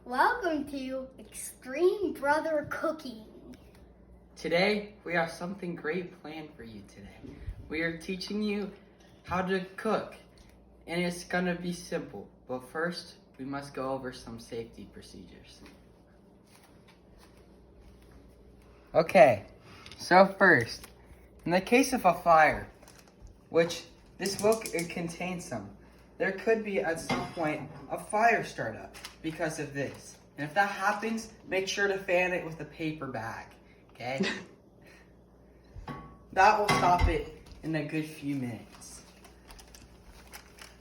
Welcome to Extreme Brother Cooking. Today, we have something great planned for you today. We are teaching you how to cook, and it's gonna be simple. But first, we must go over some safety procedures. Okay, so first, in the case of a fire, which this will contain some, there could be at some point a fire startup because of this. And if that happens, make sure to fan it with a paper bag, okay? That will stop it in a good few minutes.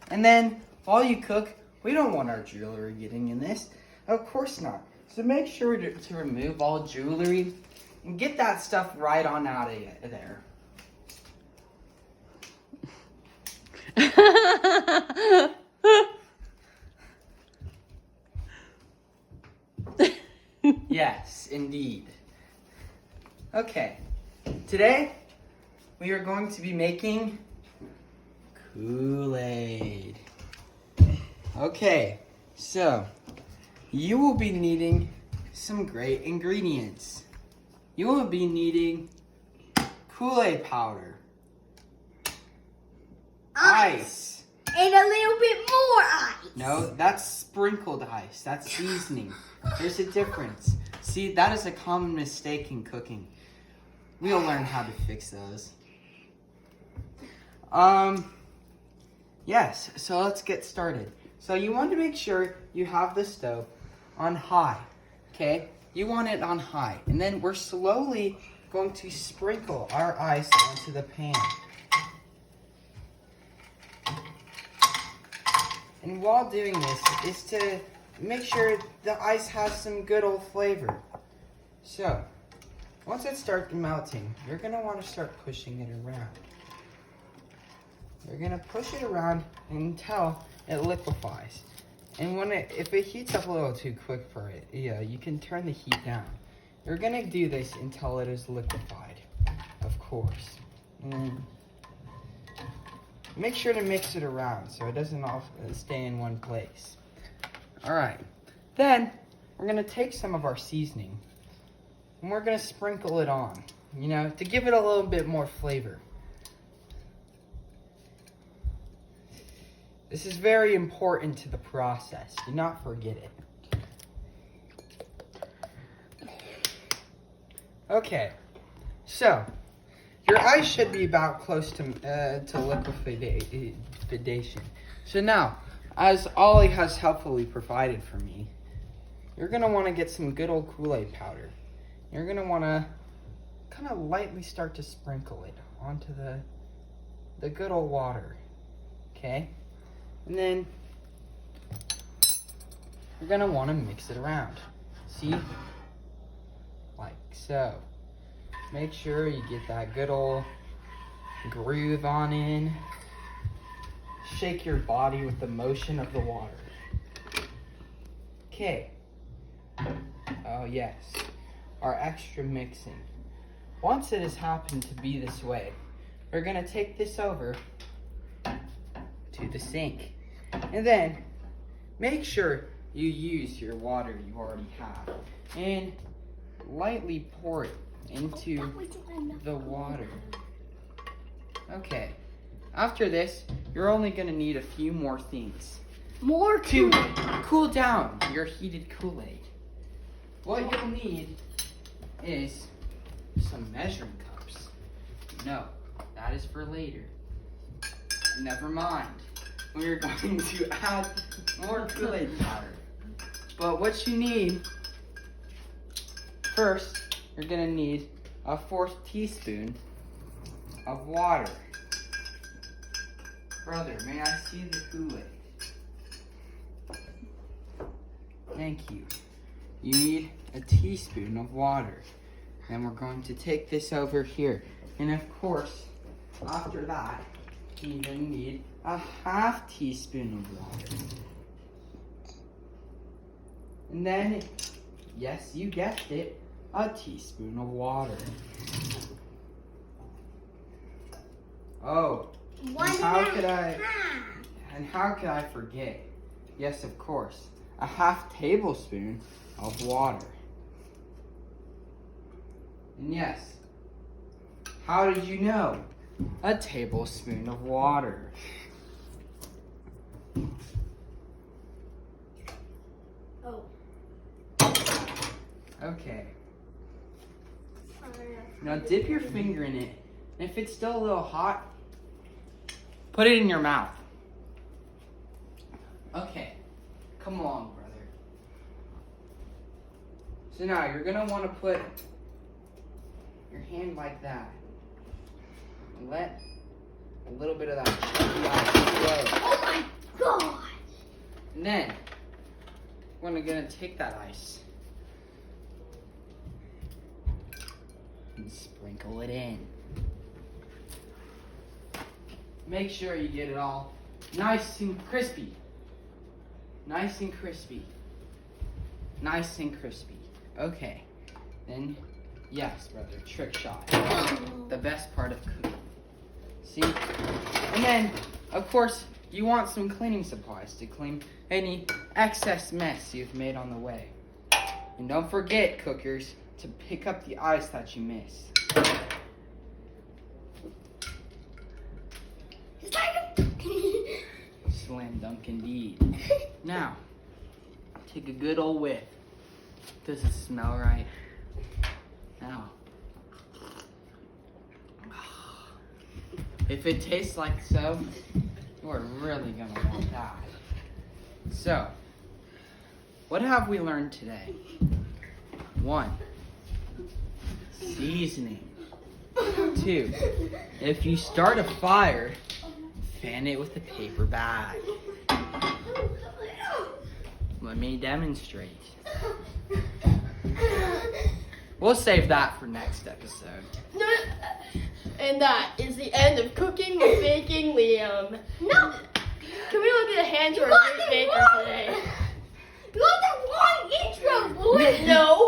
And then, while you cook, we don't want our jewelry getting in this. Of course not. So make sure to remove all jewelry and get that stuff right on out of there. Yes, indeed. Okay, today we are going to be making Kool-Aid. Okay, so you will be needing some great ingredients. You will be needing Kool-Aid powder, ice. And a little bit more ice. No, that's sprinkled ice. That's seasoning. There's a difference. See, that is a common mistake in cooking. We'll learn how to fix those. Yes, so let's get started. So you want to make sure you have the stove on high, okay? You want it on high. And then we're slowly going to sprinkle our ice onto the pan. And while doing this is to make sure the ice has some good old flavor. So, once it starts melting, you're going to want to start pushing it around. You're going to push it around until it liquefies. And if it heats up a little too quick for it, you can turn the heat down. You're going to do this until it is liquefied, of course. And make sure to mix it around so it doesn't all stay in one place. All right, then we're gonna take some of our seasoning and we're gonna sprinkle it on, to give it a little bit more flavor. This is very important to the process. Do not forget it. Okay, so your ice should be about close to liquefaction. So now, as Ollie has helpfully provided for me, you're going to want to get some good old Kool-Aid powder. You're going to want to kind of lightly start to sprinkle it onto the good old water, okay? And then you're going to want to mix it around. See? Like so. Make sure you get that good old groove on in. Shake your body with the motion of the water. Okay. Oh yes, our extra mixing. Once it has happened to be this way, we're gonna take this over to the sink. And then, make sure you use your water you already have. And lightly pour it into the water. Okay. After this, you're only going to need a few more things. More to cool down your heated Kool-Aid. What you'll need is some measuring cups. No, that is for later. Never mind. We're going to add more Kool-Aid powder. But what you need, first, you're going to need a 1/4 teaspoon of water. Brother, may I see the Kool-Aid? Thank you. You need a teaspoon of water. Then we're going to take this over here. And of course, after that, you then need a 1/2 teaspoon of water. And then, yes, you guessed it, a teaspoon of water. Oh, and how could I forget? Yes, of course. a half tablespoon of water. And yes, how did you know? A tablespoon of water. Oh. Okay. Now dip your finger in it. And if it's still a little hot, put it in your mouth. Okay. Come along, brother. So now you're going to want to put your hand like that. And let a little bit of that chunky ice flow. Oh my god! And then we're going to take that ice and sprinkle it in. Make sure you get it all nice and crispy. Nice and crispy. Nice and crispy. Okay. Then, yes, brother, trick shot. The best part of cooking. See? And then, of course, you want some cleaning supplies to clean any excess mess you've made on the way. And don't forget, cookers, to pick up the ice that you missed. Slam dunk indeed. Now, take a good old whiff. Does it smell right? Now, if it tastes like so, you're really gonna want that. So, what have we learned today? 1, seasoning. 2, if you start a fire, fan it with a paper bag. Let me demonstrate. We'll save that for next episode. And that is the end of Cooking with Baking Liam. No! Can we look at the hands of our great baker today? You got the wrong intro, boy! No!